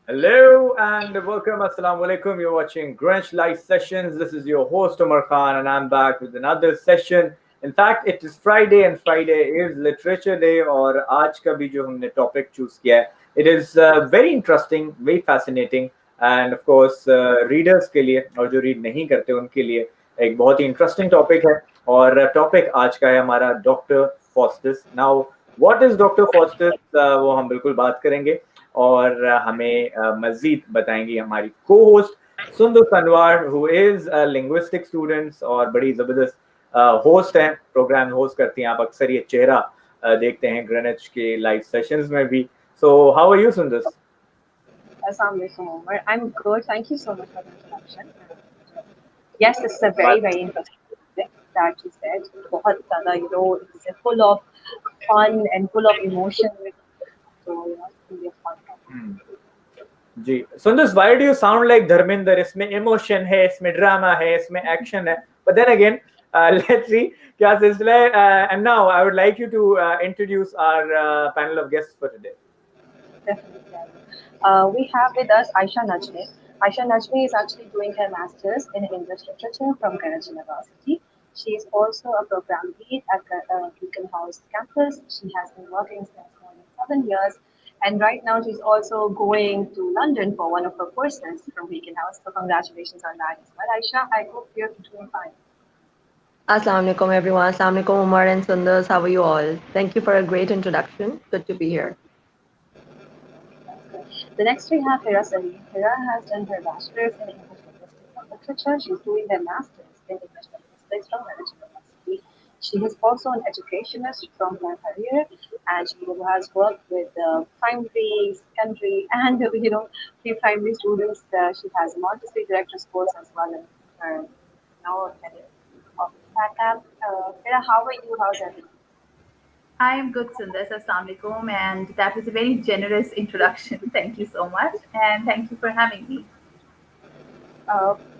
Hello and welcome. Assalamu alaikum. You're watching Grunch Live Sessions. This is your host Omar Khan, and I'm back with another session. In fact, it is Friday, and Friday is Literature Day. और आज का भी जो हमने topic choose किया है, it is very interesting, very fascinating, and of course readers के लिए और जो read नहीं करते उनके लिए एक बहुत ही interesting topic है. और topic आज का है हमारा Dr. Faustus. Now, what is Dr. Faustus? वो हम बिल्कुल बात करेंगे. और हमें मजीद बताएंगी हमारी को होस्ट सुंदर Tanwar who is linguistic students और बड़ी जबरदस्त होस्ट हैं, प्रोग्राम होस्ट करती हैं. आप अक्सर ये चेहरा देखते हैं ग्रेनिच के लाइव सेशंस में भी. सो हाउ आर यू सुंदर? Assalamualaikum, Omar. I'm good. Thank you so much for the introduction. Yes, this is a very interesting topic that you said. बहुत ज़्यादा, it's full of fun and full of emotion. So, it's really a fun topic. जी Sundar, why do you sound like Dharmendra? इसमें emotion है, इसमें drama है, इसमें action है. But then again, let's see क्या सिलसिला है. And now I would like you to introduce our panel of guests for today. Definitely. We have with us Aisha Najmi. Aisha Najmi is actually doing her master's in English literature from Greenwich University. She is also a program lead at Beacon House campus. She has been working since more than 7 years. And right now, she's also going to London for one of her courses from Beacon House. So, congratulations on that as well. Aisha, I hope you're doing fine. Assalamu alaikum everyone. Assalamu alaikum Umar and Sundars. How are you all? Thank you for a great introduction. Good to be here. The next we have Hira Salim. Hira has done her bachelor's in English linguistics and literature. She's doing her master's in English linguistics from Greenwich University. She is also an educationist from her career, and she has worked with primary, secondary, and pre-primary students. She has a Montessori director's course as well in her career. Of that, Hira, how are you? How's everything? I am good, Sundar. Assalamu alaikum, and that was a very generous introduction. Thank you so much, and thank you for having me.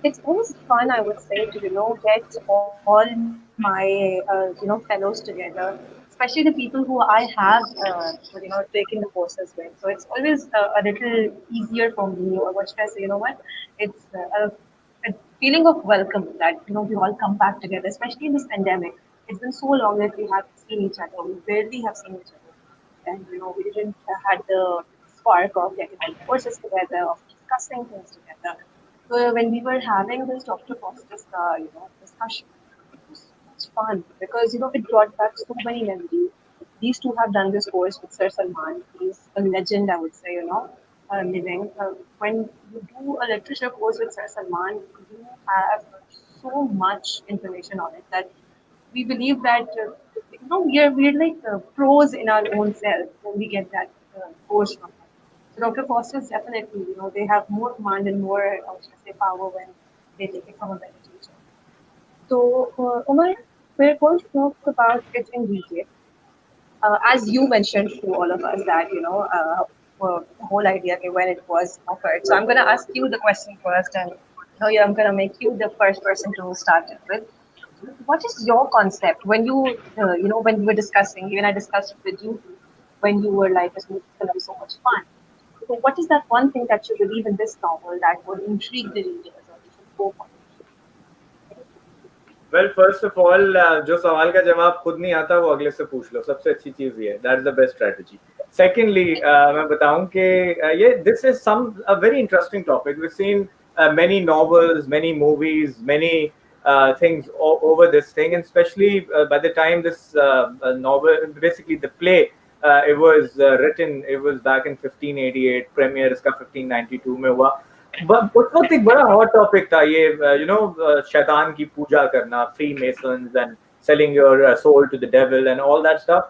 It's always fun, I would say, to get all my fellows together, especially the people who I have taken the courses with. So it's always a little easier for me, or what should I say? You know what? It's a feeling of welcome that we all come back together, especially in this pandemic. It's been so long that we have seen each other. We barely have seen each other, and we didn't had the spark of getting all the courses together, of discussing things together. So when we were having this Dr. Faustus, discussion, it was so much fun because it brought back so many memories. These two have done this course with Sir Salman. He's a legend, I would say. Living. When you do a literature course with Sir Salman, you have so much information on it that we believe that we're like pros in our own self when we get that course from them. So Dr. Foster's definitely, they have more command and more, should I say, power when they take it from a better teacher. So, Umar, we're going to talk about it in detail. As you mentioned to all of us that, the whole idea when it was offered. So I'm going to ask you the question first, and I'm going to make you the first person to start it with. What is your concept when when we were discussing, even I discussed it with you when you were like, it's going to be so much fun. So what is that one thing that you believe in this novel that would intrigue the readers or they should go for it? Well first of all, जो सवाल का जवाब खुद नहीं आता वो अगले से पूछ लो. सबसे अच्छी चीज ये है. That is the best strategy. Secondly, मैं बताऊं कि ये this is some a very interesting topic. We seen many novels, many movies, many things over this thing, and especially by the time this novel, basically the play, it was written, it was back in 1588. Premiere इसका 1592 में हुआ. But उस वक्त एक बड़ा hot topic था ये, शैतान की पूजा करना, free masons and selling your soul to the devil and all that stuff,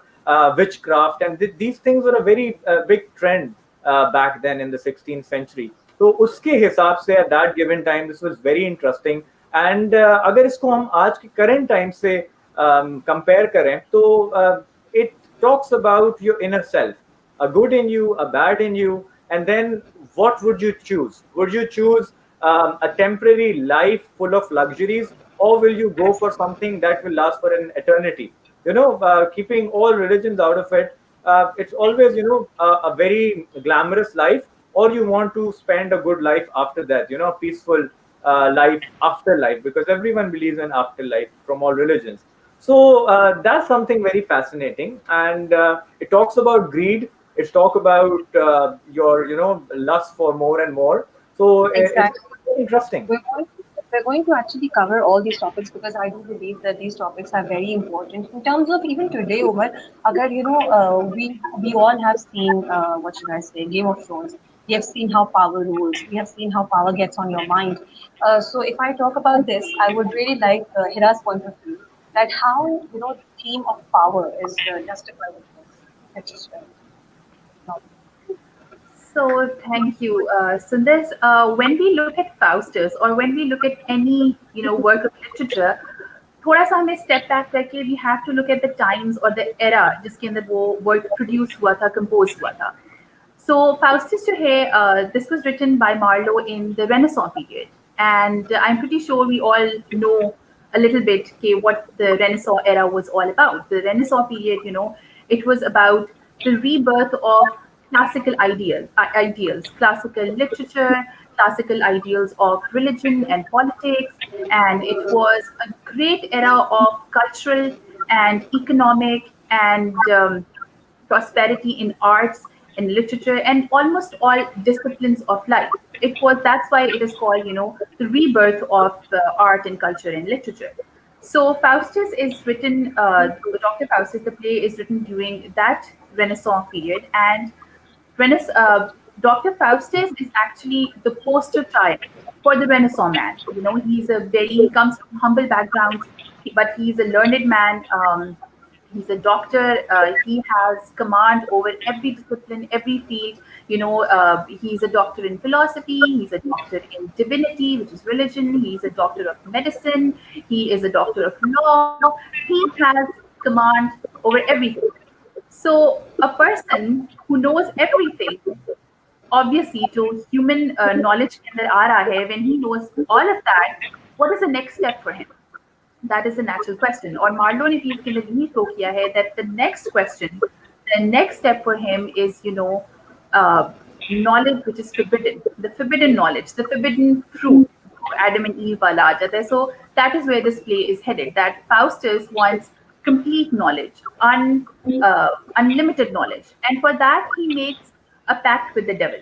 witchcraft, and these things were a very big trend back then in the 16th century. तो उसके हिसाब से at that given time this was very interesting. And अगर इसको हम आज के current time से compare करें तो it talks about your inner self, a good in you, a bad in you, and then what would you choose? Would you choose a temporary life full of luxuries, or will you go for something that will last for an eternity? Keeping all religions out of it, it's always a very glamorous life, or you want to spend a good life after that, a peaceful life after life, because everyone believes in afterlife from all religions. So that's something very fascinating, and it talks about greed. It talks about your lust for more and more. So it's Exactly. very interesting. We're going to actually cover all these topics because I do believe that these topics are very important in terms of even today, Umar. Agar we all have seen what should I say, Game of Thrones. We have seen how power rules. We have seen how power gets on your mind. So if I talk about this, I would really like Hira's point of view that how the theme of power is justified in this literature. Now, So thank you, Sundar. When we look at Faustus or when we look at any work of literature, थोड़ा सा हमें step back करके we have to look at the times or the era जिसके अंदर वो work produce हुआ था, compose हुआ था. So Faustus जो है, this was written by Marlowe in the Renaissance period, and I'm pretty sure we all know a little bit what the Renaissance era was all about. The Renaissance period, it was about the rebirth of classical ideals, classical literature, classical ideals of religion and politics, and it was a great era of cultural and economic and prosperity in arts in literature and almost all disciplines of life. It was That's why it is called the rebirth of art and culture and literature. So Faustus is written, Dr. Faustus, the play is written during that Renaissance period, and Dr. Faustus is actually the poster child for the Renaissance man. He comes from humble backgrounds, but he's a learned man. He's a doctor. He has command over every discipline, every field. He's a doctor in philosophy. He's a doctor in divinity, which is religion. He's a doctor of medicine. He is a doctor of law. He has command over everything. So a person who knows everything, obviously, जो human knowledge के अंदर आ रहा है, when he knows all of that, what is the next step for him? That is a natural question. Or Marlowe ने भी इसके अंदर यही throw किया है that the next step for him is, uh, knowledge which is forbidden, the forbidden knowledge, the forbidden fruit. Adam and Eve वाला आ जाता है. So that is where this play is headed. That Faustus wants complete knowledge, unlimited knowledge, and for that he makes a pact with the devil.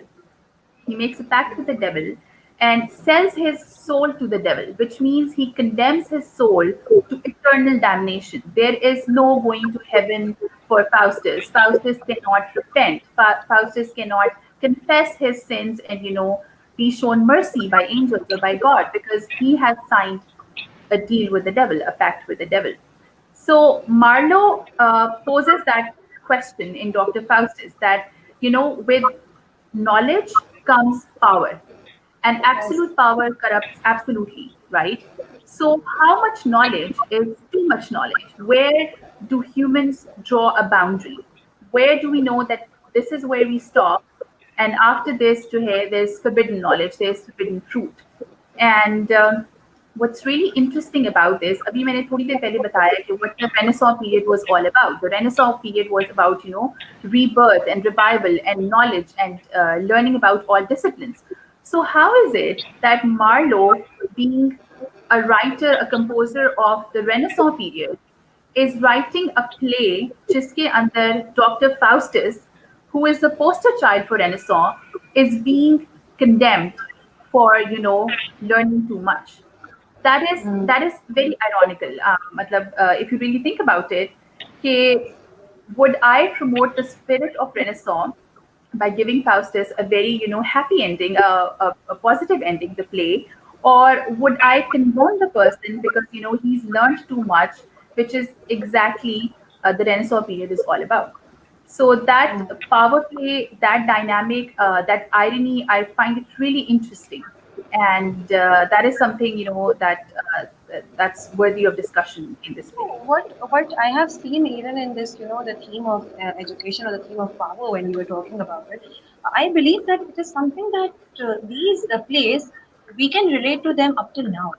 He makes a pact with the devil and sells his soul to the devil, which means he condemns his soul to eternal damnation. There is no going to heaven for Faustus. Faustus cannot repent. Faustus cannot confess his sins and, be shown mercy by angels or by God because he has signed a deal with the devil, a pact with the devil. So Marlowe poses that question in Dr. Faustus that, with knowledge comes power, and absolute power corrupts absolutely, right? So, how much knowledge is too much knowledge? Where do humans draw a boundary? Where do we know that this is where we stop? And after this, to here, there's forbidden knowledge, there's forbidden truth. And what's really interesting about this, अभी मैंने थोड़ी देर पहले बताया कि what the Renaissance period was all about. The Renaissance period was about, rebirth and revival and knowledge and learning about all disciplines. So how is it that Marlowe, being a writer, a composer of the Renaissance period, is writing a play जिसके अंदर Dr. Faustus, who is the poster child for Renaissance, is being condemned for learning too much? That is very ironical. If you really think about it, कि would I promote the spirit of Renaissance by giving Faustus a very happy ending, a positive ending, the play, or would I condone the person because he's learned too much, which is exactly the Renaissance period is all about. So that power play, that dynamic, that irony, I find it really interesting, and that is something that's worthy of discussion in this play. What I have seen even in this, the theme of education or the theme of power when you were talking about it, I believe that it is something that these plays we can relate to them up till now.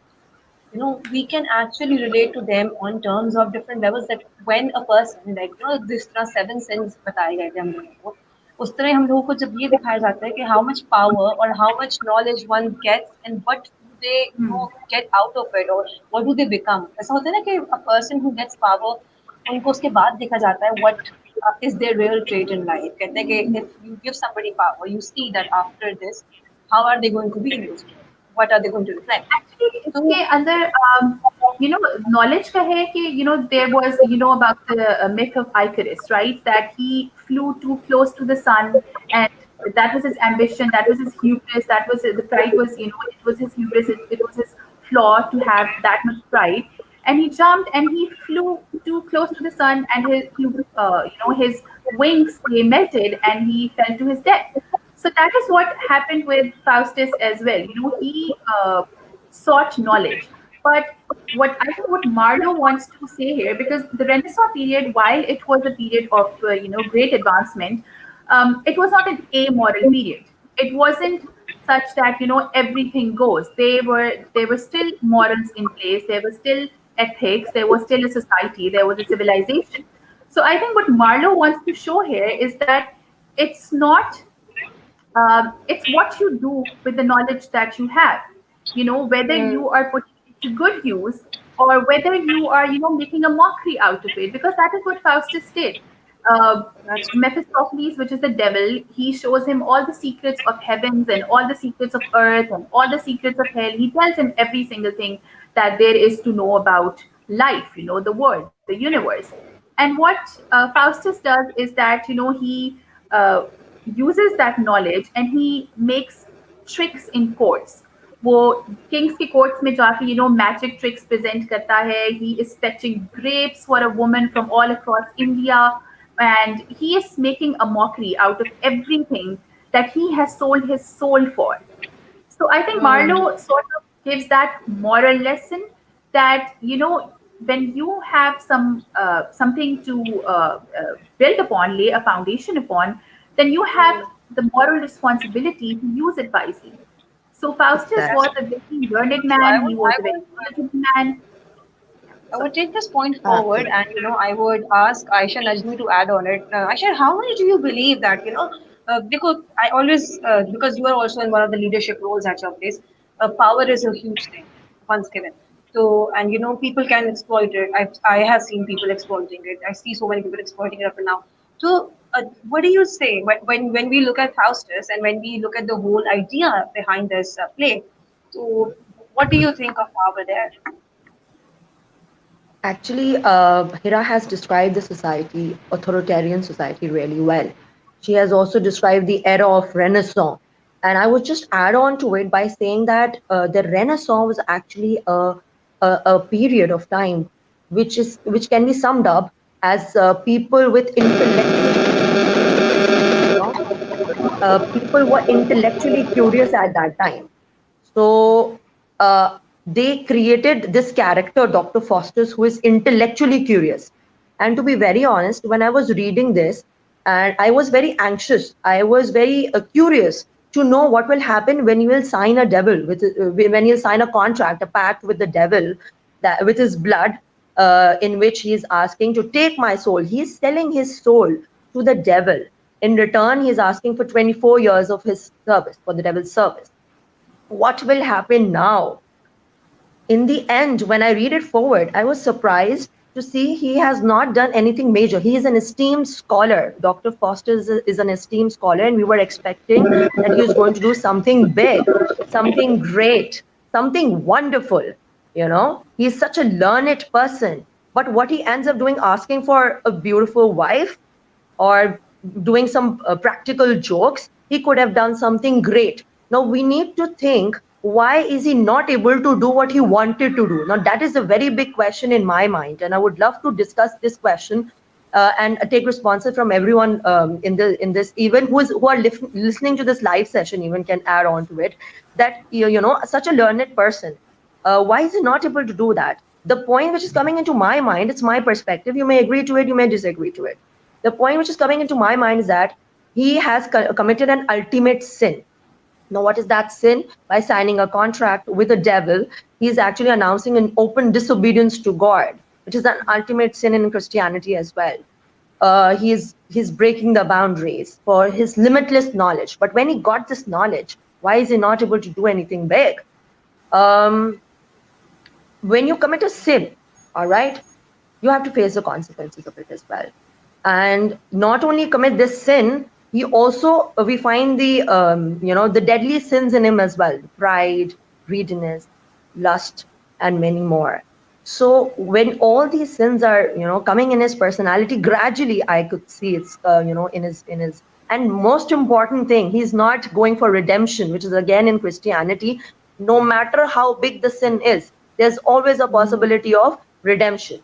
We can actually relate to them on terms of different levels. That when a person, like this तरह seven sins बताए गए थे हम लोगों को, उस तरह हम लोगों को जब ये दिखाया जाता है कि how much power or how much knowledge one gets and what do they get out of it or what do they become. ऐसा होता है ना कि a person who gets power उनको उसके बाद देखा जाता है what is their real trait in life. कहते हैं कि if you give somebody power, you see that after this, how are they going to be in this world? What are they going to reflect? Actually, So इसके अंदर knowledge का है कि there was about the myth of Icarus, right? That he flew too close to the sun, and that was his ambition, that was his hubris, that was the pride was it was his hubris, it was his flaw to have that much pride, and he jumped and he flew too close to the sun, and his wings, they melted and he fell to his death. So that is what happened with Faustus as well. He sought knowledge. But what Marlowe wants to say here, because the Renaissance period, while it was a period of great advancement, it was not an amoral period. It wasn't such that everything goes. There were still morals in place. There were still ethics. There was still a society. There was a civilization. So I think what Marlowe wants to show here is that it's not it's what you do with the knowledge that you have. Whether you are putting it to good use or whether you are making a mockery out of it, because that is what Faustus did. uh, that's Mephistopheles, which is the devil, he shows him all the secrets of heavens and all the secrets of earth and all the secrets of hell. He tells him every single thing that there is to know about life, the world, the universe. And what Faustus does is that he uh, uses that knowledge and he makes tricks in courts. वो Kings के courts में जाके magic tricks present करता है. He is fetching grapes for a woman from all across India, and he is making a mockery out of everything that he has sold his soul for. So I think Marlowe sort of gives that moral lesson that when you have something to build upon, lay a foundation upon, then you have the moral responsibility to use it wisely. So Faustus Exactly. was a very learned so I man. He would was I a very would intelligent man. I So would take this point forward, Absolutely. and I would ask Aisha Najmi to add on it. Aisha, how many do you believe that because I always because you are also in one of the leadership roles at your place, power is a huge thing once given. So and people can exploit it. I have seen people exploiting it. I see so many people exploiting it up and now. So what do you say when we look at Faustus and when we look at the whole idea behind this play? So what do you think of power there? Actually, Hira has described the society, authoritarian society, really well. She has also described the era of Renaissance. And I would just add on to it by saying that the Renaissance was actually a period of time which can be summed up as people with people were intellectually curious at that time. So they created this character, Dr. Faustus, who is intellectually curious. And to be very honest, when I was reading this, and I was very anxious, I was very curious to know what will happen when you will sign a devil, when you sign a contract, a pact with the devil, that with his blood, in which he is asking to take my soul. He is selling his soul to the devil. In return, he is asking for 24 years of his service, for the devil's service. What will happen now? In the end, when I read it forward, I was surprised to see he has not done anything major. He is an esteemed scholar. Dr. Foster is an esteemed scholar, and we were expecting that he was going to do something big, something great, something wonderful. He's such a learned person. But what he ends up doing, asking for a beautiful wife or doing some practical jokes, he could have done something great. Now we need to think, why is he not able to do what he wanted to do? Now that is a very big question in my mind, and I would love to discuss this question and take responses from everyone in this, even who are listening to this live session, even can add on to it. That such a learned person, why is he not able to do that? The point which is coming into my mind, it's my perspective. You may agree to it, you may disagree to it. The point which is coming into my mind is that he has committed an ultimate sin. Now, what is that sin? By signing a contract with the devil, he is actually announcing an open disobedience to God, which is an ultimate sin in Christianity as well. he's breaking the boundaries for his limitless knowledge. But when he got this knowledge, why is he not able to do anything big? When you commit a sin, all right, you have to face the consequences of it as well. And not only commit this sin, he also, we find the the deadly sins in him as well: pride, greediness, lust, and many more. So when all these sins are coming in his personality, gradually I could see it's in his. And most important thing, he's not going for redemption, which is again in Christianity. No matter how big the sin is, there's always a possibility of redemption.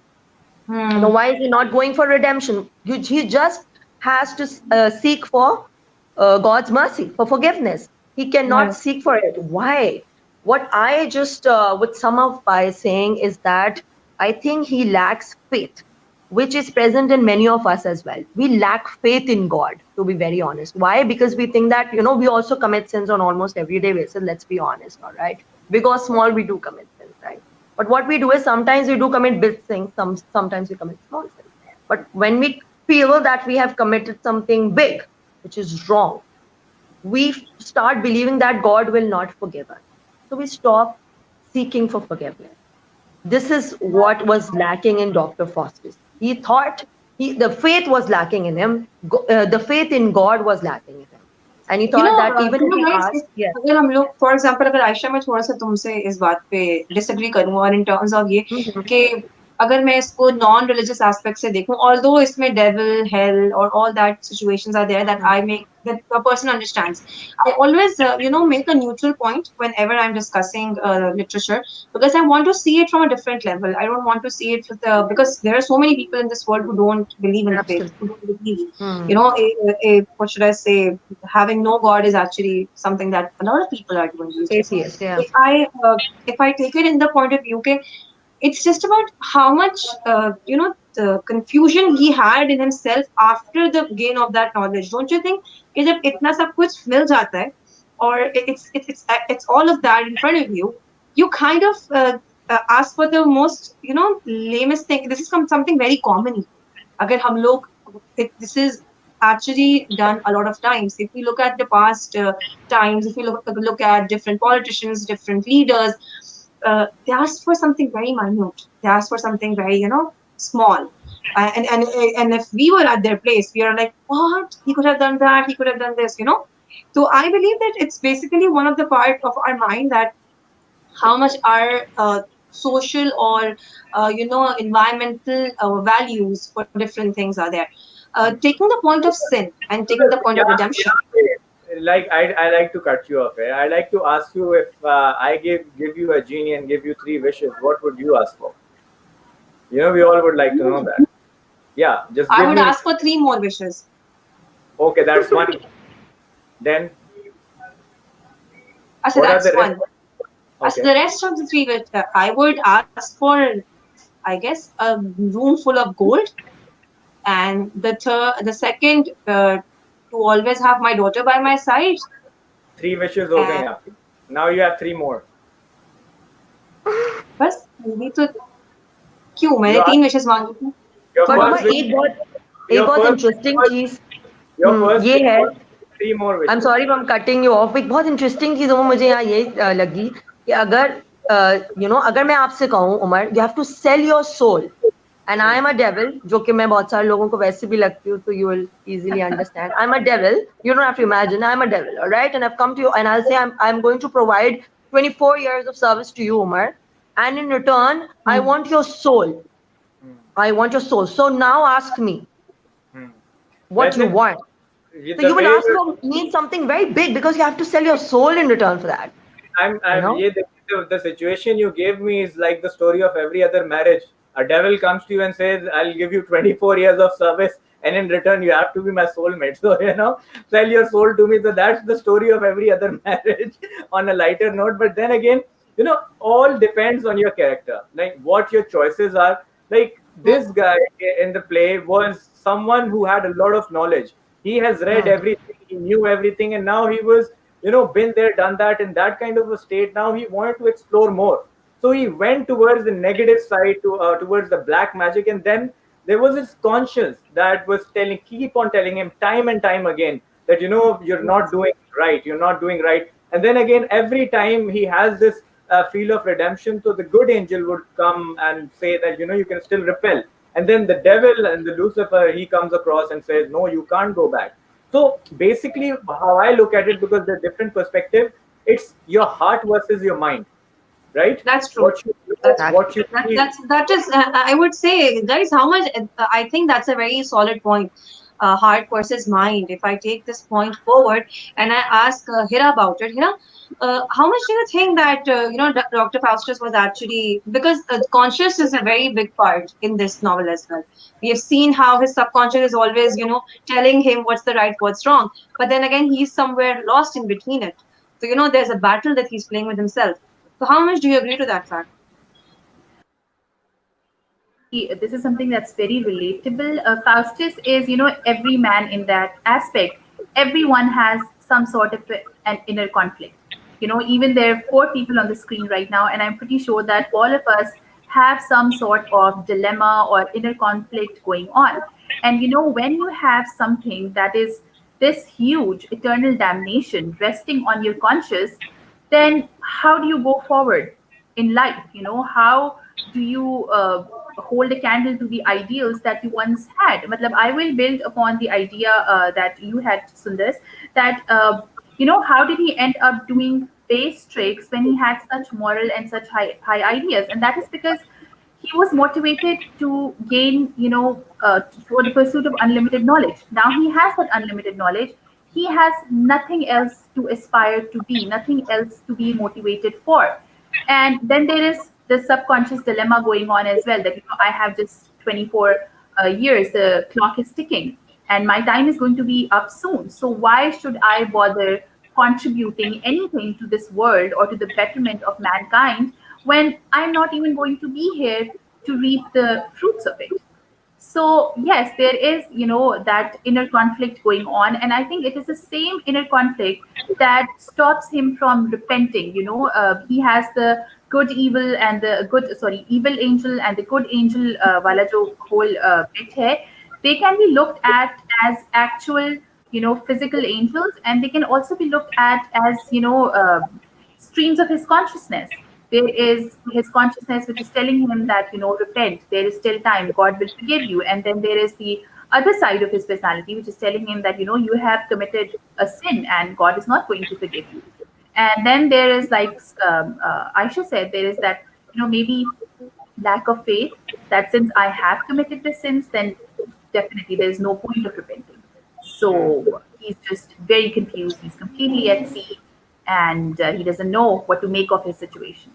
Why is he not going for redemption? He just has to seek for God's mercy, for forgiveness. He cannot seek for it. Why? What I just would sum up by saying is that I think he lacks faith, which is present in many of us as well. We lack faith in God, to be very honest. Why? Because we think that, we also commit sins on almost everyday basis. Let's be honest, all right? Big or small, we do commit sins, right? But what we do is sometimes we do commit big things, sometimes we commit small things. But when we feel that we have committed something big, which is wrong, we start believing that God will not forgive us. So we stop seeking for forgiveness. This is what was lacking in Dr. Faustus. He thought the faith was lacking in him. The faith in God was lacking in him. And he thought that even if he asked, yes. अगर हम लोग for example अगर आयशा मैं थोड़ा सा तुमसे इस बात पे डिसएग्री करूं और इन टर्म्स ऑफ ये कि अगर मैं इसको नॉन रिलीजियस एस्पेक्ट से देखूं ऑल्दो इसमें डेविल हेल और all that situations are there that I make that a person understands. I always make a neutral point whenever I'm discussing literature, because I want to see it from a different level. I don't want to see it with because there are so many people in this world who don't believe in faith, who don't believe what should I say, having no God is actually something that a lot of people are doing these days. Atheist, yeah. If I take it in the point of view, okay, it's just about how much the confusion he had in himself after the gain of that knowledge. Don't you think कि जब इतना सब कुछ मिल जाता है और it's all of that in front of you, you kind of ask for the most lamest thing. This is something very common. अगर हम लोग, this is actually done a lot of times. If we look at the past times, if we look at different politicians, different leaders, they asked for something very minute. They asked for something very small. And if we were at their place, we are like, what? He could have done that. He could have done this. So I believe that it's basically one of the part of our mind that how much our social or environmental values for different things are there. Taking the point of sin and taking the point of redemption. Like I like to cut you off. I like to ask you, if I give you a genie and give you 3 wishes, what would you ask for? We all would like to know that. Yeah, just I would ask for 3 more wishes. Okay, that's one. Then So that's one. Okay. The rest of the 3 wishes, I would ask for, I guess, a room full of gold, and the second, to always have my daughter by my side. 3 wishes हो गए आपके. Now you have 3 more. बस ये तो क्यों मैंने 3 wishes मांगी थी. पर एक बहुत इंटरेस्टिंग चीज ये है. 3 more wishes. I'm sorry I'm cutting you off. एक बहुत इंटरेस्टिंग चीज मुझे यहाँ ये लगी कि अगर अगर मैं आपसे कहूँ, Umar, you have to sell your soul. And I am a devil, जो कि मैं बहुत सारे लोगों को वैसे भी लगती हूँ, so you will easily understand. I'm a devil. You don't have to imagine. I'm a devil, all right? And I've come to you, and I'll say I'm going to provide 24 years of service to you, Umar. And in return, I want your soul. I want your soul. So now ask me what you want. So you will ask for me something very big, because you have to sell your soul in return for that. The situation you gave me is like the story of every other marriage. A devil comes to you and says, I'll give you 24 years of service, and in return you have to be my soulmate. So, sell your soul to me. So that's the story of every other marriage on a lighter note. But then again, all depends on your character, like what your choices are. Like this guy in the play was someone who had a lot of knowledge. He has read everything, he knew everything, and now he was, been there, done that, in that kind of a state. Now he wanted to explore more. So he went towards the negative side, towards the black magic, and then there was this conscience that was keep on telling him time and time again that, you're not doing right, you're not doing right. And then again, every time he has this feel of redemption, so the good angel would come and say that, you can still repel. And then the devil and the Lucifer, he comes across and says, no, you can't go back. So basically, how I look at it, because there's different perspective, it's your heart versus your mind, right? That's true. What you feel. That is, I would say, guys, how much, I think that's a very solid point. Heart versus mind. If I take this point forward and I ask Hira about it, Hira, how much do you think that Dr. Faustus was actually, because conscious is a very big part in this novel as well. We have seen how his subconscious is always telling him what's the right, what's wrong, but then again he's somewhere lost in between it. So there's a battle that he's playing with himself. So how much do you agree to that fact? This is something that's very relatable. Faustus is, every man in that aspect. Everyone has some sort of an inner conflict. Even there are 4 people on the screen right now, and I'm pretty sure that all of us have some sort of dilemma or inner conflict going on. And, when you have something that is this huge eternal damnation resting on your conscience, then how do you go forward in life? How do you hold a candle to the ideals that you once had? I will build upon the idea that you had, Sundar, that, how did he end up doing base tricks when he had such moral and such high ideas? And that is because he was motivated to gain, for the pursuit of unlimited knowledge. Now he has that unlimited knowledge. He has nothing else to aspire to be, nothing else to be motivated for. And then there is the subconscious dilemma going on as well, that I have just 24 years, the clock is ticking and my time is going to be up soon. So why should I bother contributing anything to this world or to the betterment of mankind when I'm not even going to be here to reap the fruits of it? So yes, there is, that inner conflict going on. And I think it is the same inner conflict that stops him from repenting. He has the evil angel and the good angel, wala jo whole bit hai, they can be looked at as actual, physical angels, and they can also be looked at as, streams of his consciousness. There is his consciousness which is telling him that, repent, there is still time, God will forgive you. And then there is the other side of his personality which is telling him that, you have committed a sin and God is not going to forgive you. And then there is, like Aisha said, there is that, maybe lack of faith, that since I have committed the sins, then definitely there is no point of repenting. So he's just very confused. He's completely at sea, and he doesn't know what to make of his situation.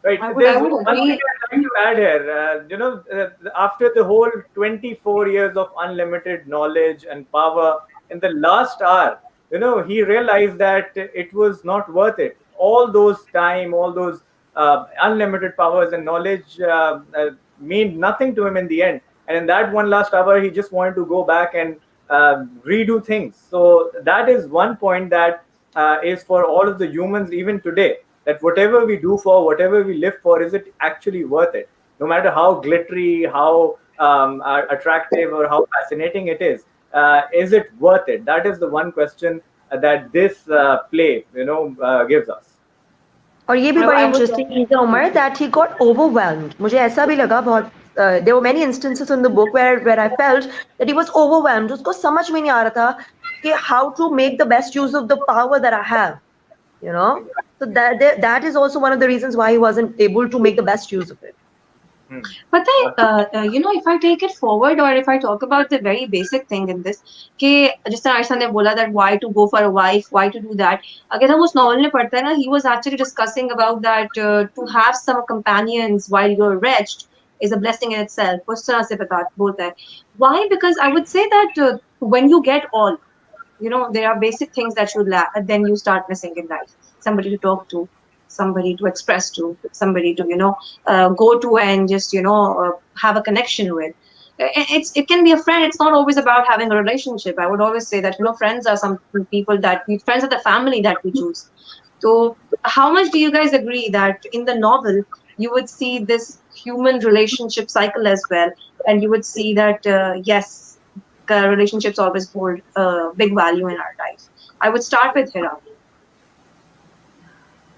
Right. There's one thing I'd like to add here. After the whole 24 years of unlimited knowledge and power, in the last hour, he realized that it was not worth it. All those time, all those unlimited powers and knowledge mean nothing to him in the end. And in that one last hour, he just wanted to go back and redo things. So that is one point that is for all of the humans even today, that whatever we do for, whatever we live for, is it actually worth it? No matter how glittery, how attractive or how fascinating it is it worth it? That is the one question that this play, gives us. और ये भी बड़ा interesting चीज है Umar, that he got overwhelmed. मुझे ऐसा भी लगा बहुत. There were many instances in the book where I felt that he was overwhelmed. उसको समझ में नहीं आ रहा था कि how to make the best use of the power that I have, So that is also one of the reasons why he wasn't able to make the best use of it. But if I take it forward, or if I talk about the very basic thing in this, कि जिस तरह आयशा ने बोला that why to go for a wife, why to do that. अगर हम उस novel में पढ़ते हैं ना, he was actually discussing about that to have some companions while you're wretched is a blessing in itself. उस तरह से बोलता है. Why? Because I would say that when you get all, there are basic things that you lack, and then you start missing in life. Somebody to talk to, somebody to express to, somebody to go to and just have a connection with. It can be a friend. It's not always about having a relationship. I would always say that friends are some people that friends are the family that we choose. So how much do you guys agree that in the novel you would see this human relationship cycle as well, and you would see that yes, relationships always hold big value in our life. I would start with Hira.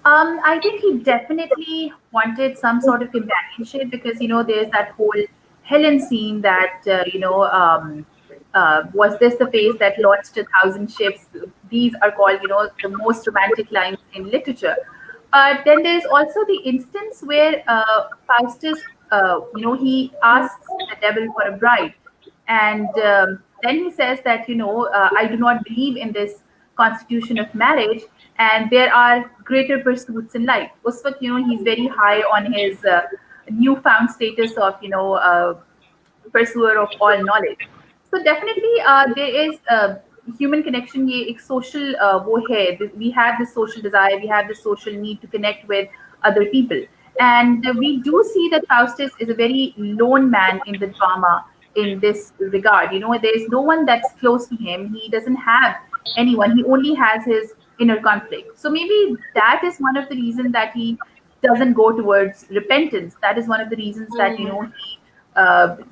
I think he definitely wanted some sort of companionship because there's that whole Helen scene that was this the face that launched 1,000 ships? These are called the most romantic lines in literature. But then there's also the instance where Faustus he asks the devil for a bride, and then he says that I do not believe in this constitution of marriage, and there are greater pursuits in life. Uswat, he's very high on his newfound status of pursuer of all knowledge. So definitely there is human connection. ये एक social वो है. We have this social desire, we have this social need to connect with other people, and we do see that Faustus is a very lone man in the drama in this regard. There is no one that's close to him. He doesn't have anyone. He only has his inner conflict. So maybe that is one of the reasons that he doesn't go towards repentance. That is one of the reasons that he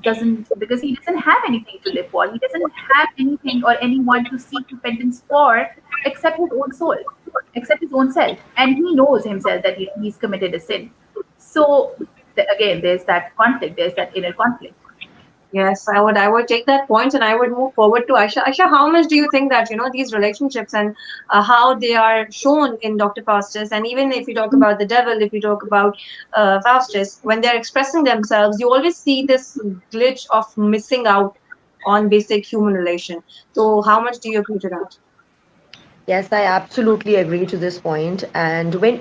doesn't, because he doesn't have anything to live for. He doesn't have anything or anyone to seek repentance for except his own soul, except his own self, and he knows himself that he's committed a sin. So again, there's that conflict. There's that inner conflict. Yes, I would take that point and I would move forward to Aisha. Aisha, how much do you think that these relationships and how they are shown in Dr. Faustus, and even if you talk about the devil, if you talk about Faustus, when they're expressing themselves, you always see this glitch of missing out on basic human relation. So, how much do you agree to that? Yes, I absolutely agree to this point. And when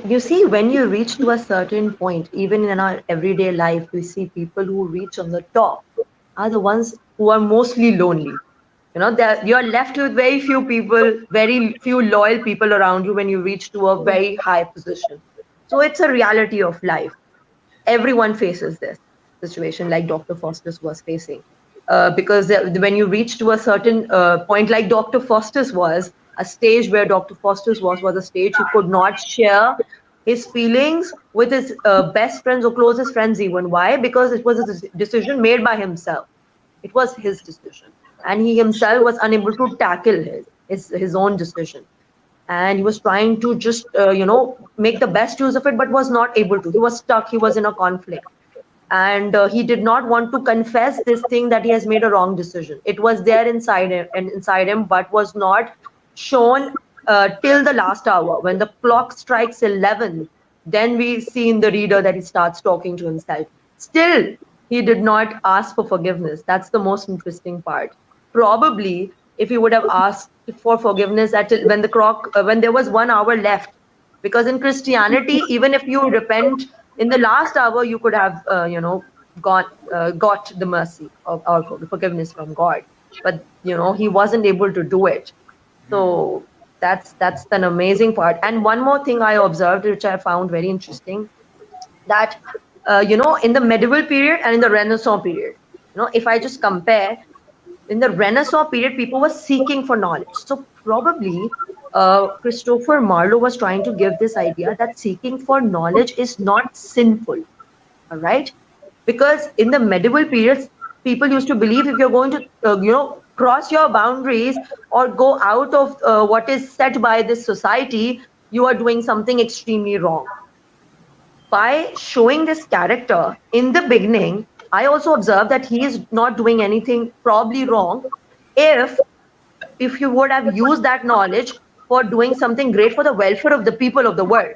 you reach to a certain point, even in our everyday life, we see people who reach on the top are the ones who are mostly lonely. You're left with very few people, very few loyal people around you when you reach to a very high position. So it's a reality of life. Everyone faces this situation like Dr. Faustus was facing. Because when you reach to a certain point, like Dr. Faustus was, a stage where Dr. Faustus was a stage he could not share his feelings with his best friends or closest friends even. Why? Because it was a decision made by himself. It was his decision. And he himself was unable to tackle his own decision. And he was trying to just, make the best use of it, but was not able to. He was stuck. He was in a conflict. And he did not want to confess this thing that he has made a wrong decision. It was there inside him, but was not shown till the last hour. When the clock strikes 11, then we see in the reader that he starts talking to himself. Still, he did not ask for forgiveness. That's the most interesting part. Probably, if he would have asked for forgiveness when there was 1 hour left, because in Christianity, even if you repent in the last hour, you could have, got the mercy or forgiveness from God. But he wasn't able to do it. So that's an amazing part. And one more thing I observed, which I found very interesting, that in the medieval period and in the Renaissance period, if I just compare, in the Renaissance period, people were seeking for knowledge. So probably Christopher Marlowe was trying to give this idea that seeking for knowledge is not sinful. All right, because in the medieval periods, people used to believe if you're going to cross your boundaries or go out of what is set by this society, you are doing something extremely wrong. By showing this character in the beginning, I also observed that he is not doing anything probably wrong if he would have used that knowledge for doing something great for the welfare of the people of the world.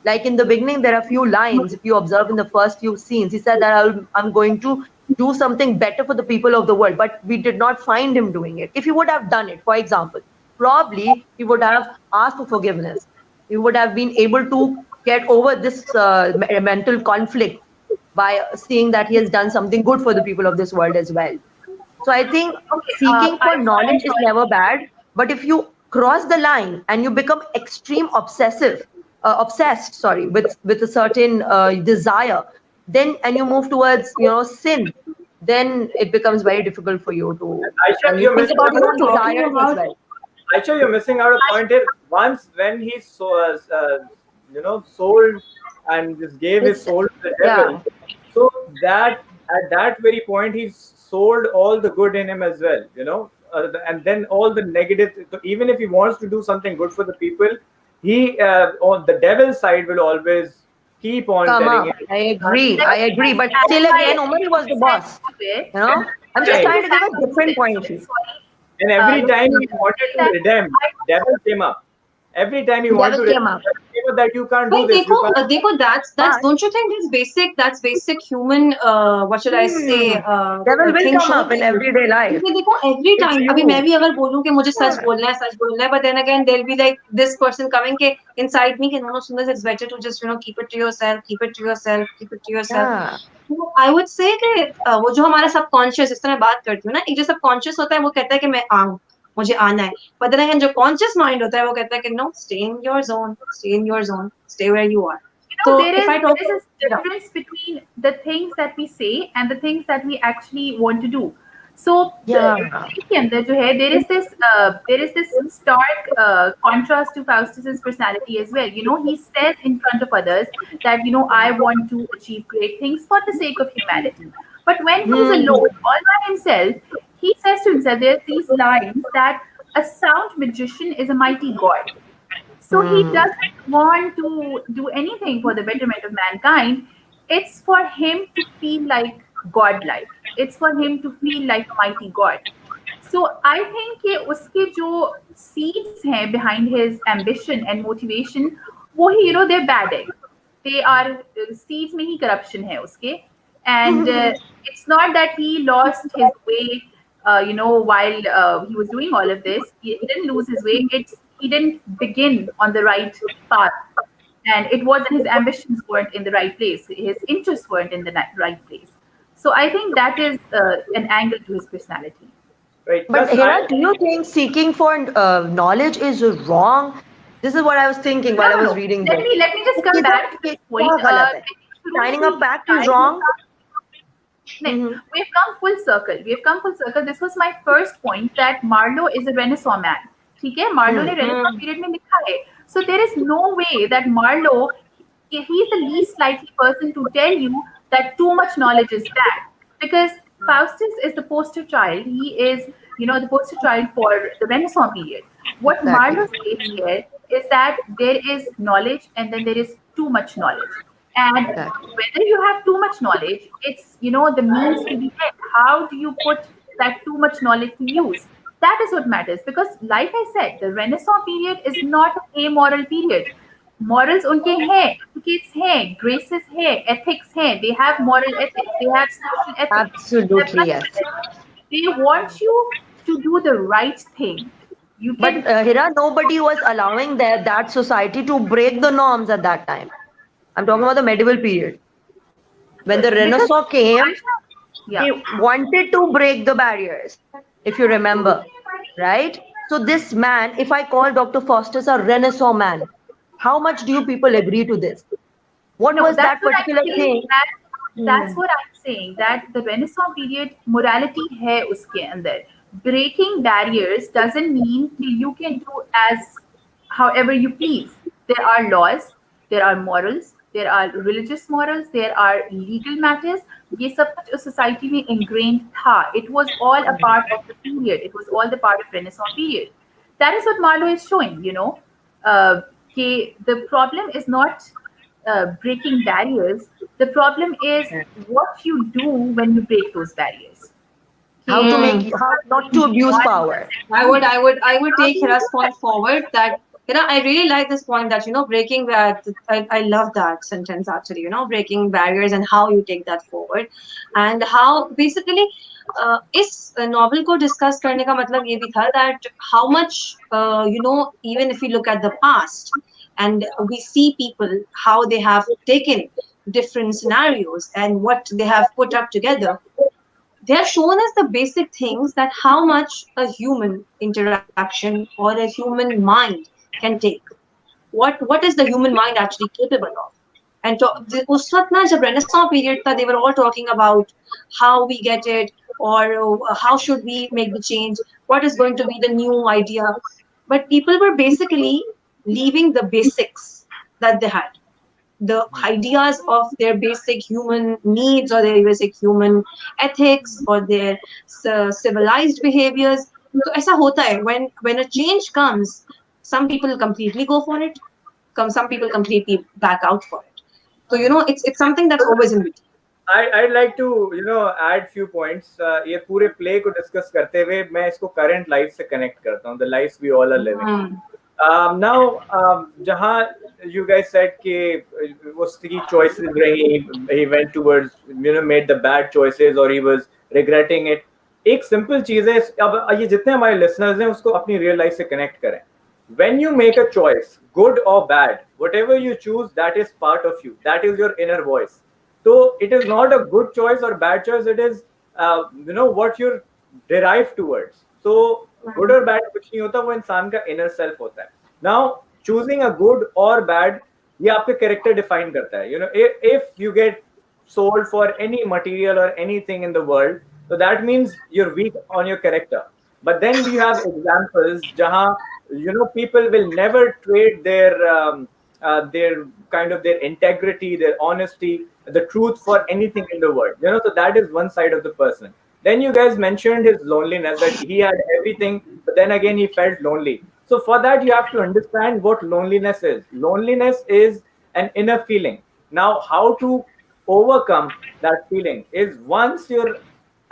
Like in the beginning, there are a few lines. If you observe in the first few scenes, he said that I'm going to do something better for the people of the world, but we did not find him doing it. If he would have done it, for example, probably he would have asked for forgiveness. He would have been able to get over this mental conflict by seeing that he has done something good for the people of this world as well. So I think seeking for knowledge is never bad, but if you cross the line and you become obsessed, with a certain desire, then and you move towards sin, then it becomes very difficult for you to. Aisha, you're missing Aisha, you're missing out a point here. Once when he sold and just gave his soul to the devil, So that at that very point, he sold all the good in him as well, you know, and then all the negative. So even if he wants to do something good for the people, he on the devil's side will always keep on Come telling up. him. I agree. I agree. But still, again, Umar was the boss. It. You know, I'm just Right. trying to give a different point of view. Sorry. And every Let time me he wanted to that redeem, I devil came up. Every time he wanted Devil to came redeem, up. devil came up that you can't do But this, you can't. देखो, that's But don't you think that's basic human what should I say devil will thing come should up in be. everyday life. क्योंकि देखो every It's time अभी मैं you. भी अगर बोलूं कि मुझे Yeah. सच बोलना है but then again there'll be like this person coming के inside me कि no Sundar, it's better to just keep it to yourself, keep it to yourself, keep it to yourself. Yeah. तो I would say कि वो जो हमारा subconscious इस तरह बात करती हूँ ना, एक जो सबकॉन्शियस होता है वो कहता है कि मैं आऊँ, मुझे आना है, but then again जो कॉन्शियस माइंड होता है वो कहता है कि no, stay in your zone, stay where you are. So if I talk, there is a yeah. difference between the things that we say and the things that we actually want to do. So Yeah. के अंदर जो है, there is this stark contrast to Faustus's personality as well. You know, he says in front of others that, you know, I want to achieve great things for the sake of humanity. But when he's alone, all by himself, he says to himself, there's these lines that a sound magician is a mighty god. So he doesn't want to do anything for the betterment of mankind. It's for him to feel like godlike. It's for him to feel like a mighty god. So I think कि उसके जो seeds हैं behind his ambition and motivation, वो ही, you know, they're bad egg. They are seeds में ही corruption है उसके. And it's not that he lost his way, you know, while he was doing all of this. He didn't lose his way. He didn't begin on the right path, and it wasn't his ambitions weren't in the right place. His interests weren't in the right place. So I think that is an angle to his personality. Right. But Plus, Hira, do you think seeking for knowledge is wrong? This is what I was thinking while I was reading this. Let me just come back to this point. Signing a pact is wrong. We've come full circle. We've come full circle. This was my first point, that Marlowe is a Renaissance man. ठीक है, Marlowe ने Renaissance period में लिखा है. So there is no way that Marlowe, he is the least likely person to tell you that too much knowledge is bad, because Faustus is the poster child. He is, you know, the poster child for the Renaissance period. What Marlowe states here is that there is knowledge and then there is too much knowledge. And whether you have too much knowledge, it's, you know, the means to the end. How do you put that too much knowledge to use? That is what matters. Because, like I said, the Renaissance period is not a amoral period. Morals unke hain, etiquettes hain, graces hain, ethics hain. They have moral ethics. They have social ethics. Absolutely, yes. They want you to do the right thing. You can, But Hira, nobody was allowing that society to break the norms at that time. I'm talking about the medieval period. When the Renaissance came, they wanted to break the barriers, if you remember, right? So this man, if I call Dr. Faustus a Renaissance man, how much do you people agree to this? What was that particular thing? That's what I'm saying, that the Renaissance period morality hai uske andar. Breaking barriers doesn't mean you can do as however you please. There are laws, there are morals, there are religious morals, there are legal matters. ये सब कुछ उस society में ingrained था. It was all a part of the period. It was all the part of Renaissance period. That is what Marlowe is showing, you know. The problem is not breaking barriers. The problem is what you do when you break those barriers. How not to abuse power. I would take Hira's point forward, that I really like this point that breaking that. I love that sentence actually. Breaking barriers and how you take that forward, and how basically इस novel को discuss करने का मतलब ये भी था that how much even if we look at the past and we see people how they have taken different scenarios and what they have put up together. They have shown us the basic things, that how much a human interaction or a human mind can take. What is the human mind actually capable of? And उस वक्त ना जब Renaissance period था, they were all talking about how we get it, or how should we make the change, what is going to be the new idea. But people were basically leaving the basics that they had. the ideas of their basic human needs or their basic human ethics or their civilized behaviors. So ऐसा होता है when a change comes, some people completely go for it, some people completely back out for it. So it's something that's always in between. I'd like to add few points. ये पूरे play को discuss करते हुए मैं इसको current life से connect करता हूँ, the lives we all are living. Now, जहाँ you guys said कि उसकी choices रही, he went towards made the bad choices or he was regretting it. एक simple चीज है, अब ये जितने हमारे listeners हैं उसको अपनी real life से connect करें. When you make a choice, good or bad, whatever you choose, that is part of you. That is your inner voice. So it is not a good choice or bad choice. It is what you're derived towards. So good or bad कुछ नहीं होता, वो इंसान का inner self होता है. Now choosing a good or bad, ये आपके character define करता है. If you get sold for any material or anything in the world, so that means you're weak on your character. But then we have examples जहाँ people will never trade their kind of their integrity, their honesty, the truth for anything in the world. So that is one side of the person. Then you guys mentioned his loneliness, that he had everything, but then again he felt lonely. So for that you have to understand what loneliness is. Loneliness is an inner feeling. Now how to overcome that feeling is once you're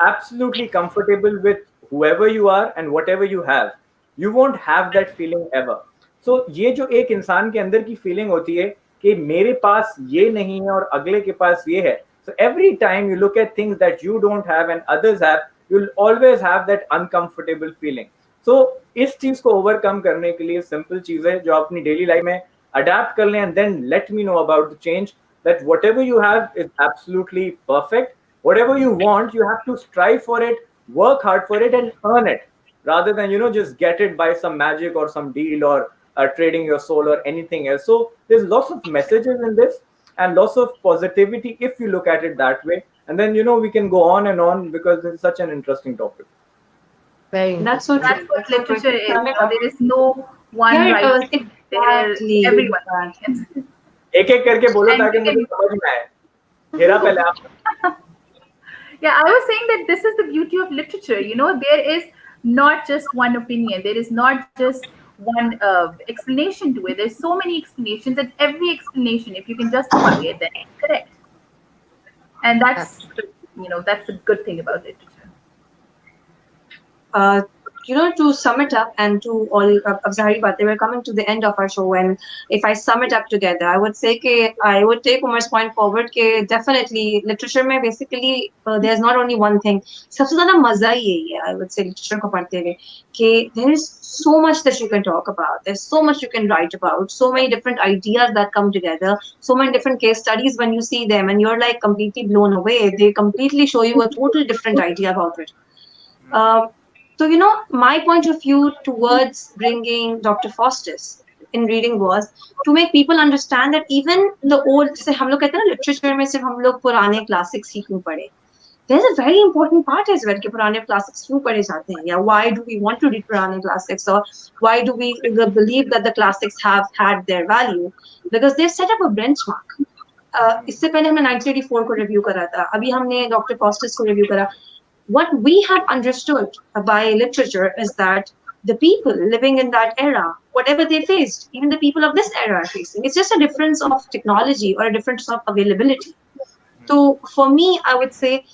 absolutely comfortable with whoever you are and whatever you have, you won't have that feeling ever. So ये जो एक इंसान के अंदर की feeling होती है कि मेरे पास ये नहीं है और अगले के पास ये है. So every time you look at things that you don't have and others have, you'll always have that uncomfortable feeling. So इस चीज को overcome करने के लिए simple चीज है जो अपनी daily life में adapt कर लें, and then let me know about the change, that whatever you have is absolutely perfect. Whatever you want, you have to strive for it, work hard for it and earn it, rather than just get it by some magic or some deal or trading your soul or anything else. So there's lots of messages in this and lots of positivity if you look at it that way. And then we can go on and on because it's such an interesting topic. Very That's so true. That's what literature is. There is no one right. There is everyone. एक-एक करके बोलो ताकि मुझे समझ में आए. हेरा पहले आप. Yeah, I was saying that this is the beauty of literature. There is not just one opinion. There is not just one explanation to it. There's so many explanations, and every explanation, if you can justify it, then it's correct. And that's that's a good thing about literature. To sum it up and to all of Zahari Bate, we're coming to the end of our show, and if I sum it up together, I would say I would take Umar's point forward definitely literature mein basically there's not only one thing. सबसे ज़्यादा मज़ा ही यही है, I would say, literature को पढ़ते हुए there is so much that you can talk about, there's so much you can write about, so many different ideas that come together, so many different case studies. When you see them and you're like completely blown away, they completely show you a total different idea about it. So, my point of view towards bringing Dr. Faustus in reading was to make people understand that even the old, जैसे हम लोग कहते हैं ना literature में सिर्फ हम लोग पुराने classics ही क्यों पढ़े. There's a very important part as well कि पुराने classics क्यों पढ़े जाते हैं, या why do we want to read पुराने classics, or why do we believe that the classics have had their value, because they've set up a benchmark. इससे पहले हमने 1984 को review करा था, अभी हमने Dr. Faustus को review करा. What we have understood by literature is that the people living in that era, whatever they faced, even the people of this era are facing, it's just a difference of technology or a difference of availability. So for me, I would say,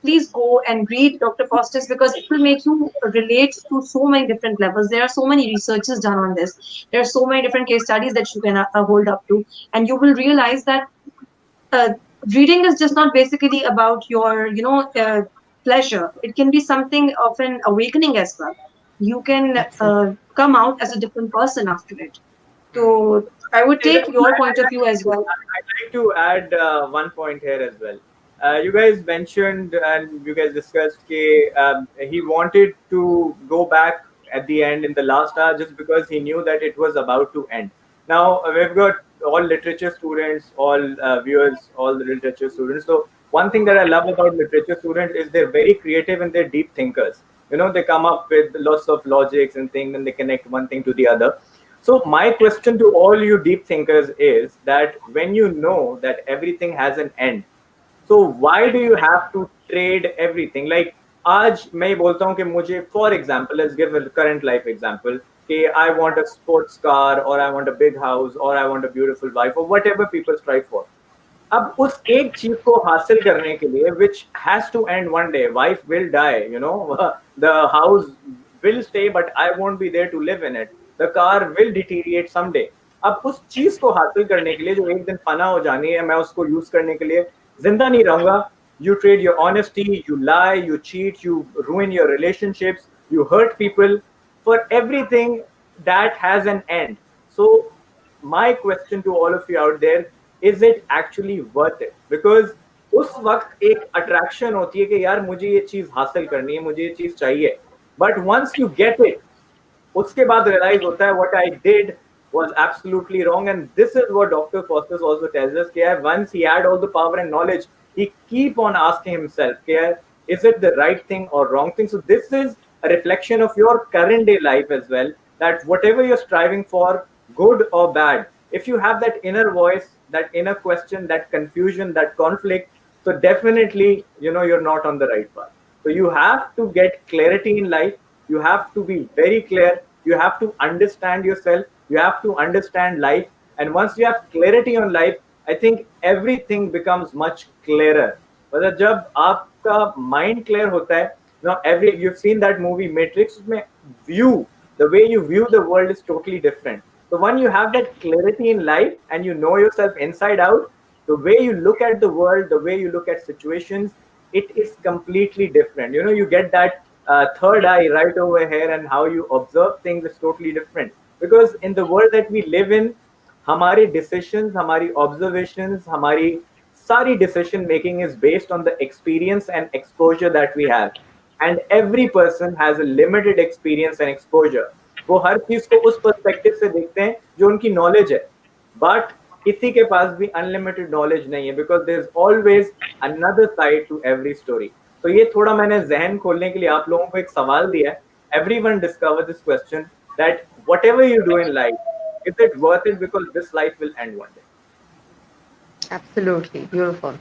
please go and read Dr. Faustus, because it will make you relate to so many different levels. There are so many researches done on this. There are so many different case studies that you can hold up to, and you will realize that reading is just not basically about your, pleasure. It can be something of an awakening as well. You can come out as a different person after it. So I would take your point of view as well. I'd like to add one point here as well. You guys mentioned and you guys discussed he wanted to go back at the end in the last hour just because he knew that it was about to end. Now we've got all literature students, all viewers, all the literature students. So one thing that I love about literature students is they're very creative and they're deep thinkers. They come up with lots of logics and things and they connect one thing to the other. So my question to all you deep thinkers is that when you know that everything has an end, so why do you have to trade everything? Like आज मैं ये बोलता हूँ कि मुझे, for example, let's give a current life example, कि I want a sports car or I want a big house or I want a beautiful wife or whatever people strive for. अब उस एक चीज को हासिल करने के लिए which has to end one day, wife will die, you know, the house will stay but I won't be there to live in it, the car will deteriorate someday. अब उस चीज को हासिल करने के लिए जो एक दिन फना हो जानी है, मैं उसको यूज करने के लिए जिंदा नहीं रहूंगा. You trade your honesty, you lie, you cheat, you ruin your relationships, you hurt people for everything that has an end. So my question to all of you out there, is it actually worth it? Because उस वक्त एक attraction होती है कि यार मुझे ये चीज हासिल करनी है, मुझे ये चीज चाहिए, but once you get it, उसके बाद रियलाइज होता है what I did was absolutely wrong. And this is what Dr. Faustus also tells us, that once he had all the power and knowledge, he keep on asking himself, is it the right thing or wrong thing? So this is a reflection of your current day life as well, that whatever you're striving for, good or bad, if you have that inner voice, that inner question, that confusion, that conflict, so definitely, you know, you're not on the right path. So you have to get clarity in life. You have to be very clear. You have to understand yourself. You have to understand life. And once you have clarity on life, I think everything becomes much clearer. मतलब जब आपका mind clear होता है, you know, you've seen that movie Matrix, उसमें the way you view the world is totally different. So when you have that clarity in life and you know yourself inside out, the way you look at the world, the way you look at situations, it is completely different. You know, you get that third eye right over here, and how you observe things is totally different. Because in the world that we live in, हमारे decisions, हमारी observations, हमारी सारी decision making is based on the experience and exposure that we have. And every person has a limited experience and exposure. वो हर चीज को उस perspective से देखते हैं जो उनकी नॉलेज है, बट किसी के पास भी अनलिमिटेड नॉलेज नहीं है, because there is always another side to every story. तो ये थोड़ा मैंने जहन खोलने के लिए आप लोगों को एक सवाल दिया है. Everyone discover this question, that whatever you do in life, is it worth it? Because this life will end one day. Absolutely beautiful.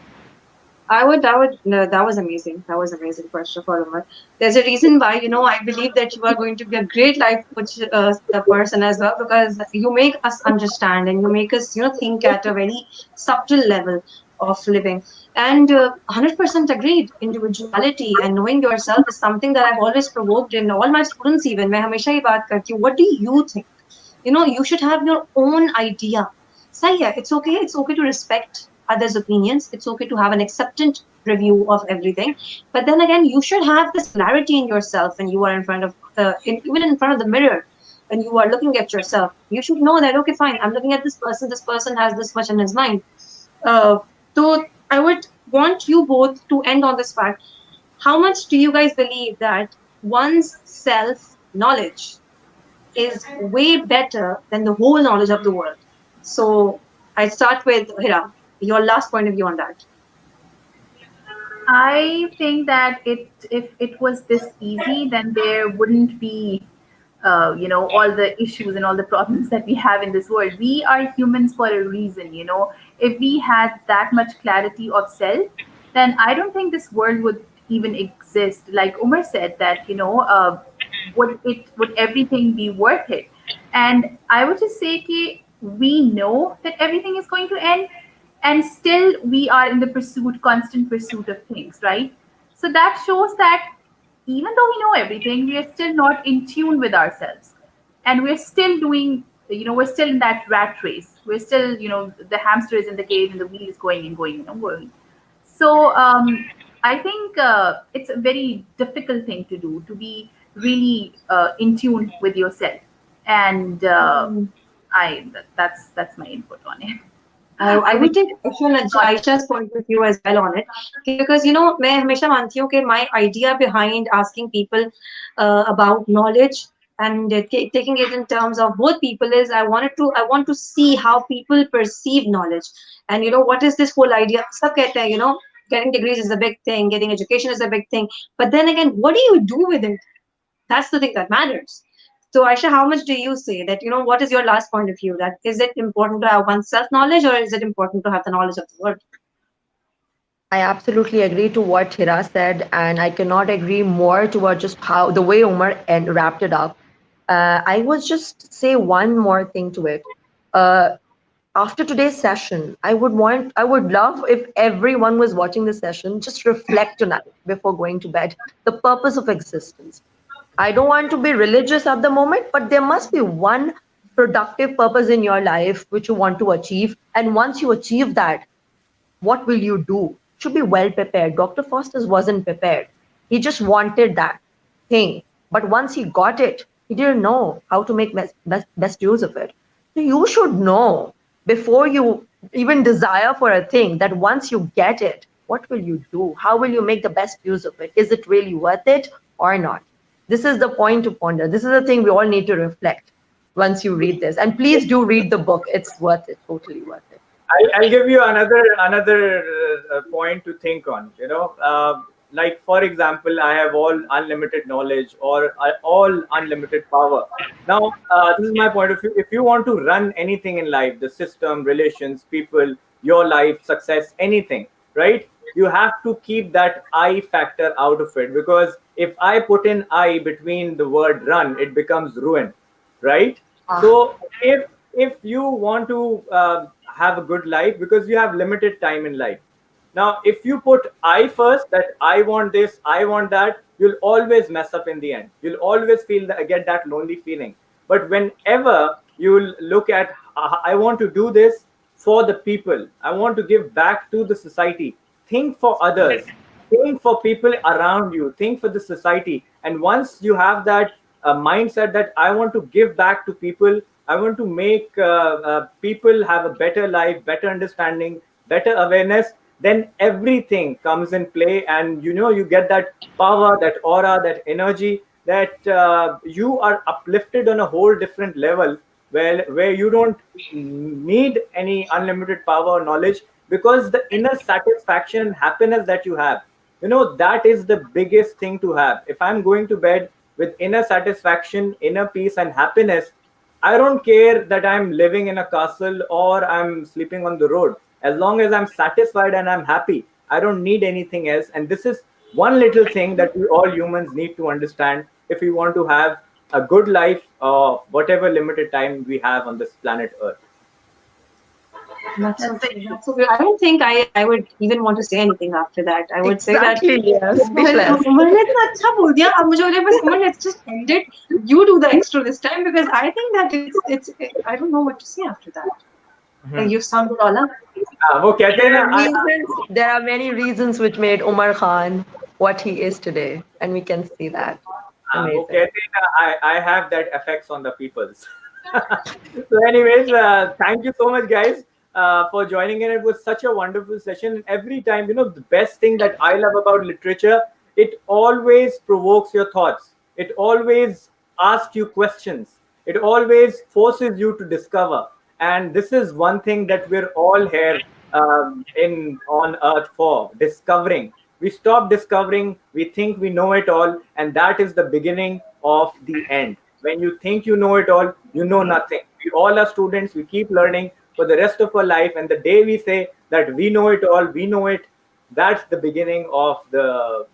No, that was amazing. That was amazing, first of all, Umar. There's a reason why, you know, I believe that you are going to be a great life coach person as well, because you make us understand and you make us, you know, think at a very subtle level of living. And 100% agreed. Individuality and knowing yourself is something that I've always provoked in all my students. Even मैं हमेशा ये बात करती हूँ. What do you think? You know, you should have your own idea. Say, yeah, it's okay. It's okay to respect others' opinions. It's okay to have an acceptant review of everything. But then again, you should have this clarity in yourself when you are in front of, even in front of the mirror, when you are looking at yourself. You should know that, okay, fine, I'm looking at this person. This person has this much in his mind. So I would want you both to end on this fact. How much do you guys believe that one's self-knowledge is way better than the whole knowledge of the world? So I start with Hira. Your last point of view on that. I think that if it was this easy, then there wouldn't be, all the issues and all the problems that we have in this world. We are humans for a reason, you know. If we had that much clarity of self, then I don't think this world would even exist. Like Umar said, that would everything be worth it? And I would just say that we know that everything is going to end, and still we are in the constant pursuit of things, right? So that shows that even though we know everything, we are still not in tune with ourselves, and we're still doing, we're still in that rat race. We're still, the hamster is in the cage and the wheel is going and going and going. So I think it's a very difficult thing to do, to be really in tune with yourself. And that's my input on it. I would take Aisha's point of view as well on it, because मैं हमेशा मानती हूँ कि my idea behind asking people about knowledge and taking it in terms of both people is I want to see how people perceive knowledge, and what is this whole idea. सब कहते हैं getting degrees is a big thing, getting education is a big thing, but then again, what do you do with it? That's the thing that matters. So Aisha, how much do you say that, what is your last point of view? That is it important to have one's self-knowledge, or is it important to have the knowledge of the world? I absolutely agree to what Hira said, and I cannot agree more to what just how the way Umar wrapped it up. I would just say one more thing to it. Uh, After today's session, I would love if everyone was watching this session just reflect tonight before going to bed. The purpose of existence. I don't want to be religious at the moment, but there must be one productive purpose in your life which you want to achieve. And once you achieve that, what will you do? Should be well prepared. Dr. Faustus wasn't prepared. He just wanted that thing. But once he got it, he didn't know how to make best use of it. So you should know before you even desire for a thing that once you get it, what will you do? How will you make the best use of it? Is it really worth it or not? This is the point to ponder. This is the thing we all need to reflect once you read this. And please do read the book. It's worth it, totally worth it. I'll give you another point to think on. Like for example, I have all unlimited knowledge or all unlimited power. Now, this is my point of view. If you want to run anything in life, the system, relations, people, your life, success, anything, right? You have to keep that I factor out of it, because if I put in I between the word run, it becomes ruin, right? So if you want to have a good life, because you have limited time in life, now if you put I first, that I want this, I want that, you'll always mess up in the end. You'll always get that lonely feeling. But whenever you'll look at I want to do this for the people, I want to give back to the society, think for others, think for people around you, think for the society. And once you have that mindset that I want to give back to people, I want to make people have a better life, better understanding, better awareness, then everything comes in play. And you get that power, that aura, that energy, that you are uplifted on a whole different level, where you don't need any unlimited power or knowledge, because the inner satisfaction and happiness that you have, that is the biggest thing to have. If I'm going to bed with inner satisfaction, inner peace and happiness, I don't care that I'm living in a castle or I'm sleeping on the road. As long as I'm satisfied and I'm happy, I don't need anything else. And this is one little thing that we all humans need to understand if we want to have a good life, whatever limited time we have on this planet Earth. That's so true. That's so good. I don't think I would even want to say anything after that. I would say that. Yes, Let's just end it. You do the extra this time, because I think that it's I don't know what to say after that. You sound it all up. There are many reasons which made Umar Khan what he is today, and we can see that. I have that effects on the peoples. So anyways, thank you so much, guys, for joining in. It was such a wonderful session. Every time, the best thing that I love about literature, it always provokes your thoughts. It always asks you questions. It always forces you to discover. And this is one thing that we're all here on Earth for, discovering. We stop discovering, we think we know it all, and that is the beginning of the end. When you think you know it all, you know nothing. We all are students, we keep learning for the rest of our life, and the day we say that we know it all, we know it, that's the beginning of the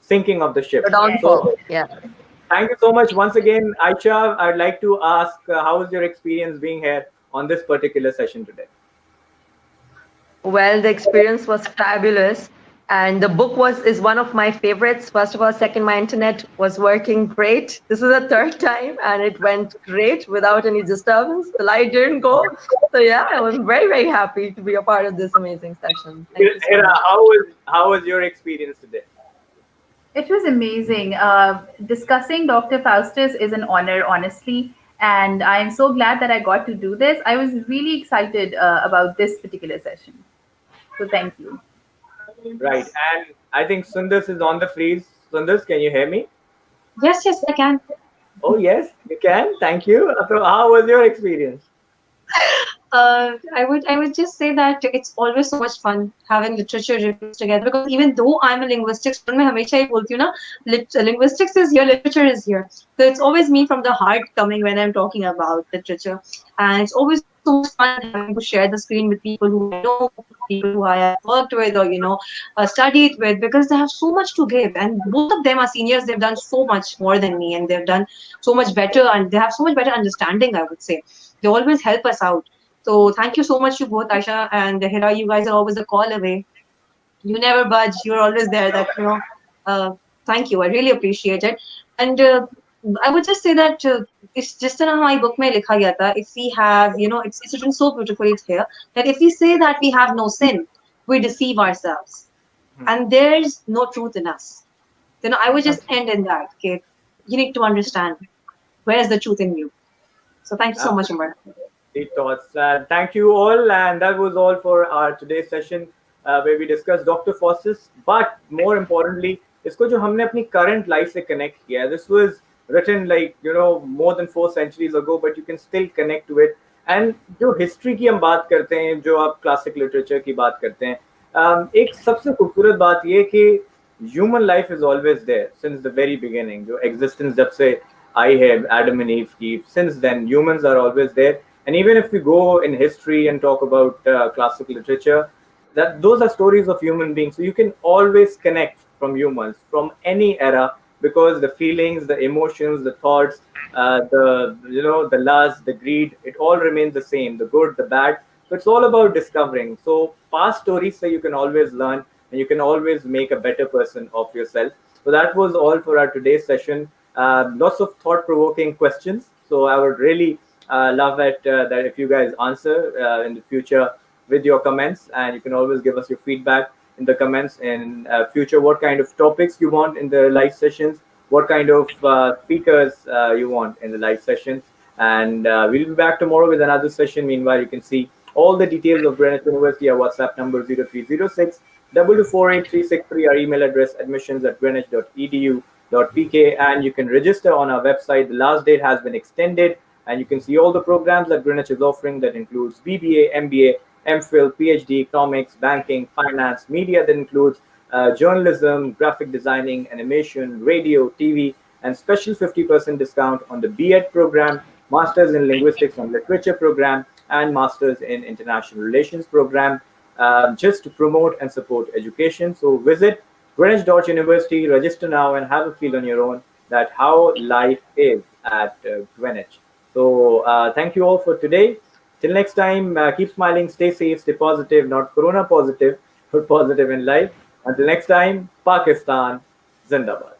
sinking of the ship. The downfall. Yeah. Thank you so much once again, Aisha. I'd like to ask, how was your experience being here on this particular session today? Well, the experience was fabulous, and the book is one of my favorites. First of all, second, my internet was working great. This is the third time, and it went great without any disturbance. The light didn't go, so yeah, I was very, very happy to be a part of this amazing session. Thank you so much. How was your experience today? It was amazing. Discussing Dr. Faustus is an honor, honestly. And I am so glad that I got to do this. I was really excited about this particular session. So thank you. Right. And I think Sundar is on the freeze. Sundar, can you hear me? Yes, I can. Oh, yes, you can. Thank you. So how was your experience? I would just say that it's always so much fun having literature reviews together, because even though I'm a linguistics student, मैं हमेशा ही बोलती हूँ ना, linguistics is here, literature is here. So it's always me from the heart coming when I'm talking about literature, and it's always so much fun having to share the screen with people who I know, people who I have worked with, or studied with, because they have so much to give, and both of them are seniors. They've done so much more than me, and they've done so much better, and they have so much better understanding, I would say. They always help us out. So thank you so much to both Aisha and Hira. You guys are always a call away. You never budge. You're always there. Thank you. I really appreciate it. And I would just say that it's just in my book mein likha gaya tha. If we have, it's written so beautifully here that if we say that we have no sin, we deceive ourselves, and there's no truth in us. I would just end in that. Okay, you need to understand where's the truth in you. So thank you so much, Umar. Great thoughts. Thank you all. And that was all for our today's session where we discussed Dr. Faustus. But more importantly, इसको जो हमने अपनी current life से connect किया, this was written more than 4 centuries ago, but you can still connect to it. And जो history की हम बात करते हैं, जो आप classic literature की बात करते हैं, एक सबसे खूबसूरत बात ये कि human life is always there since the very beginning. जो existence जब से आई है Adam and Eve की, since then humans are always there. And even if we go in history and talk about classic literature, that those are stories of human beings. So you can always connect from humans from any era, because the feelings, the emotions, the thoughts, the lust, the greed, it all remains the same. The good, the bad. So it's all about discovering. So past stories say you can always learn, and you can always make a better person of yourself. So that was all for our today's session. Lots of thought-provoking questions. So I would really love it that if you guys answer in the future with your comments, and you can always give us your feedback in the comments in future, what kind of topics you want in the live sessions, what kind of speakers you want in the live session. And we'll be back tomorrow with another session. Meanwhile, you can see all the details of Greenwich University. Our WhatsApp number 0306 2248363, our email address admissions@greenwich.edu.pk, and you can register on our website. The last date has been extended, and you can see all the programs that Greenwich is offering. That includes BBA, MBA, MPhil, PhD, economics, banking, finance, media. That includes journalism, graphic designing, animation, radio, TV, and special 50% discount on the B.Ed program, Masters in Linguistics and Literature program, and Masters in International Relations program, just to promote and support education. So visit Greenwich.University, register now, and have a feel on your own that how life is at Greenwich. So thank you all for today. Till next time, keep smiling, stay safe, stay positive, not corona positive, but positive in life. Until next time, Pakistan, Zindabad.